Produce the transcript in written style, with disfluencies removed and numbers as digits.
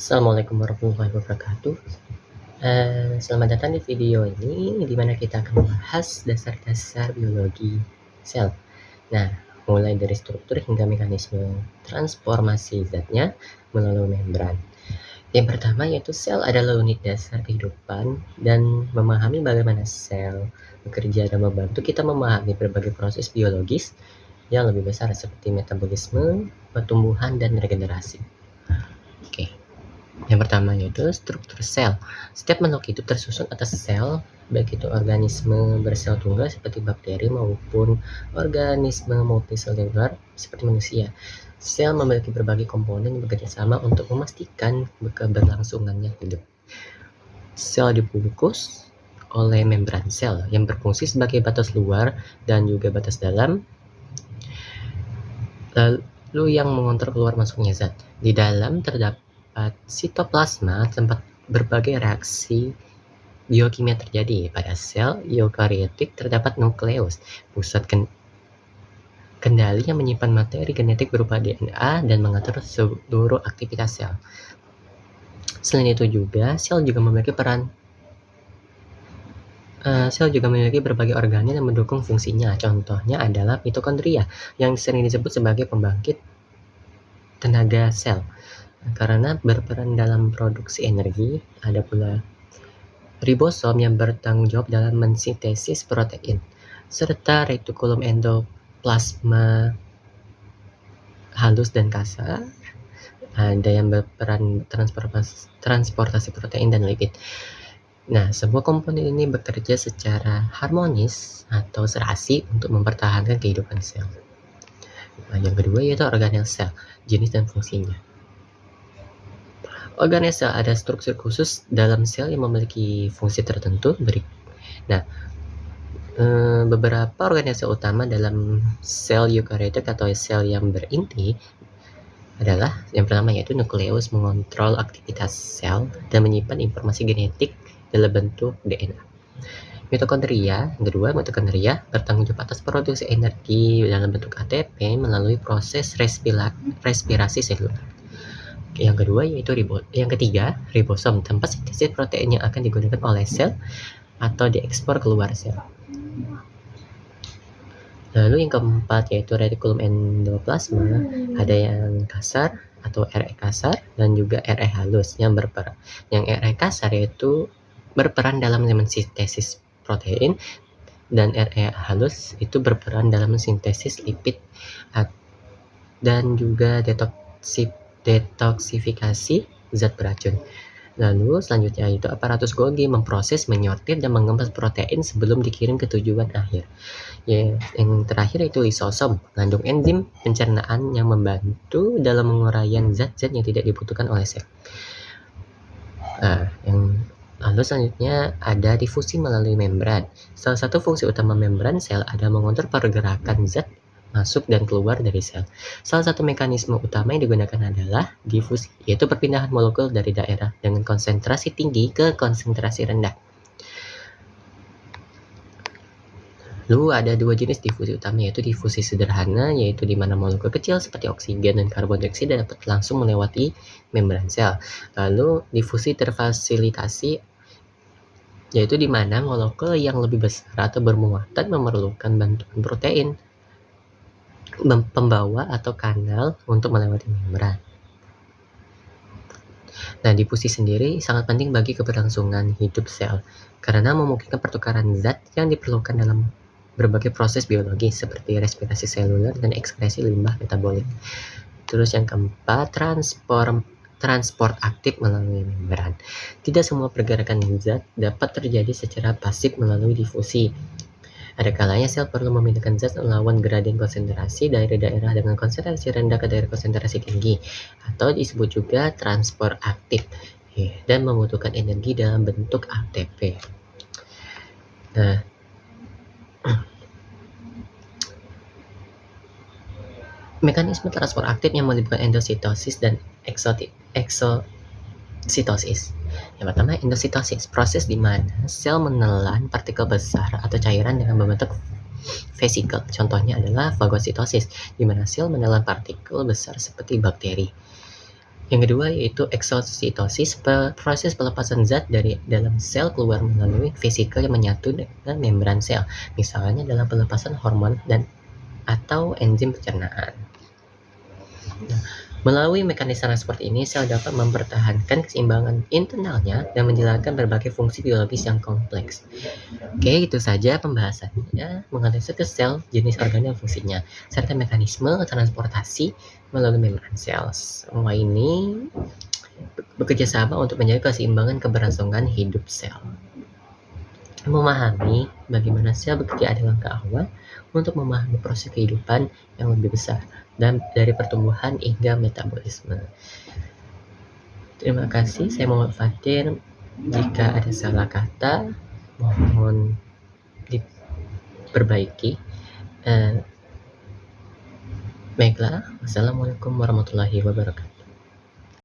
Assalamualaikum warahmatullahi wabarakatuh. Selamat datang di video ini, di mana kita akan membahas dasar-dasar biologi sel. Nah, mulai dari struktur hingga mekanisme transformasi zatnya melalui membran. Yang pertama yaitu sel adalah unit dasar kehidupan, dan memahami bagaimana sel bekerja dan membantu kita memahami berbagai proses biologis yang lebih besar seperti metabolisme, pertumbuhan, dan regenerasi. Oke. Yang pertama yaitu struktur sel. Setiap makhluk hidup tersusun atas sel, baik itu organisme bersel tunggal seperti bakteri maupun organisme multiseluler seperti manusia. Sel memiliki berbagai komponen yang bekerja sama untuk memastikan keberlangsungannya hidup. Sel dibungkus oleh membran sel yang berfungsi sebagai batas luar dan juga batas dalam, lalu yang mengontrol keluar masuknya zat. Di dalam terdapat sitoplasma, tempat berbagai reaksi biokimia terjadi. Pada sel eukariotik terdapat nukleus, pusat kendali yang menyimpan materi genetik berupa DNA dan mengatur seluruh aktivitas sel. Selain itu juga, sel juga memiliki berbagai organel yang mendukung fungsinya. Contohnya adalah mitokondria, yang sering disebut sebagai pembangkit tenaga sel karena berperan dalam produksi energi. Ada pula ribosom yang bertanggung jawab dalam mensintesis protein, serta retikulum endoplasma halus dan kasar. Ada yang berperan transportasi protein dan lipid. Nah, semua komponen ini bekerja secara harmonis atau serasi untuk mempertahankan kehidupan sel. Nah, yang kedua yaitu organel sel, jenis dan fungsinya. Organel sel ada struktur khusus dalam sel yang memiliki fungsi tertentu. Beberapa organel sel utama dalam sel eukariotik atau sel yang berinti adalah yang pertama yaitu nukleus, mengontrol aktivitas sel dan menyimpan informasi genetik dalam bentuk DNA. Mitokondria, yang kedua, mitokondria bertanggung jawab atas produksi energi dalam bentuk ATP melalui proses respirasi seluler. Yang ketiga, ribosom, tempat sintesis protein yang akan digunakan oleh sel atau diekspor keluar sel. Lalu yang keempat yaitu retikulum endoplasma, ada yang kasar atau RE kasar dan juga RE halus yang berperan. Yang RE kasar yaitu berperan dalam mensintesis protein, dan RE halus itu berperan dalam sintesis lipid dan juga detoksifikasi zat beracun. Lalu selanjutnya itu aparatus Golgi, memproses, menyortir, dan mengemas protein sebelum dikirim ke tujuan akhir. Yang terakhir itu lisosom, mengandung enzim pencernaan yang membantu dalam penguraian zat-zat yang tidak dibutuhkan oleh sel. Lalu selanjutnya ada difusi melalui membran. Salah satu fungsi utama membran sel adalah mengontrol pergerakan zat masuk dan keluar dari sel. Salah satu mekanisme utama yang digunakan adalah difusi, yaitu perpindahan molekul dari daerah dengan konsentrasi tinggi ke konsentrasi rendah. Lalu ada dua jenis difusi utama, yaitu difusi sederhana, yaitu di mana molekul kecil seperti oksigen dan karbon dioksida dapat langsung melewati membran sel. Lalu difusi terfasilitasi, yaitu di mana molekul yang lebih besar atau bermuatan memerlukan bantuan protein pembawa atau kanal untuk melewati membran. Nah, difusi sendiri sangat penting bagi keberlangsungan hidup sel karena memungkinkan pertukaran zat yang diperlukan dalam berbagai proses biologi seperti respirasi seluler dan ekskresi limbah metabolik. Terus yang keempat, transport aktif melalui membran. Tidak semua pergerakan zat dapat terjadi secara pasif melalui difusi. Ada kalanya sel perlu memindahkan zat melawan gradien konsentrasi dari daerah dengan konsentrasi rendah ke daerah konsentrasi tinggi, atau disebut juga transport aktif, dan membutuhkan energi dalam bentuk ATP. Nah, mekanisme transport aktif yang melibatkan endositosis dan eksositosis. Yang pertama, endositosis, proses di mana sel menelan partikel besar atau cairan dengan membentuk vesikel. Contohnya adalah fagositosis, di mana sel menelan partikel besar seperti bakteri. Yang kedua yaitu eksositosis, proses pelepasan zat dari dalam sel keluar melalui vesikel yang menyatu dengan membran sel, misalnya dalam pelepasan hormon dan atau enzim pencernaan. Nah, melalui mekanisme seperti ini, sel dapat mempertahankan keseimbangan internalnya dan menjalankan berbagai fungsi biologis yang kompleks. Oke, itu saja pembahasannya mengenai siklus sel, jenis organ dan fungsinya, serta mekanisme transportasi melalui membran sel. Semua ini bekerja sama untuk menjaga keseimbangan keberlangsungan hidup sel. Memahami bagaimana sel bekerja adalah langkah awal untuk memahami proses kehidupan yang lebih besar dan dari pertumbuhan hingga metabolisme. Terima kasih, saya Muhammad Fatir. Jika ada salah kata, mohon diperbaiki. Baiklah, wassalamualaikum warahmatullahi wabarakatuh.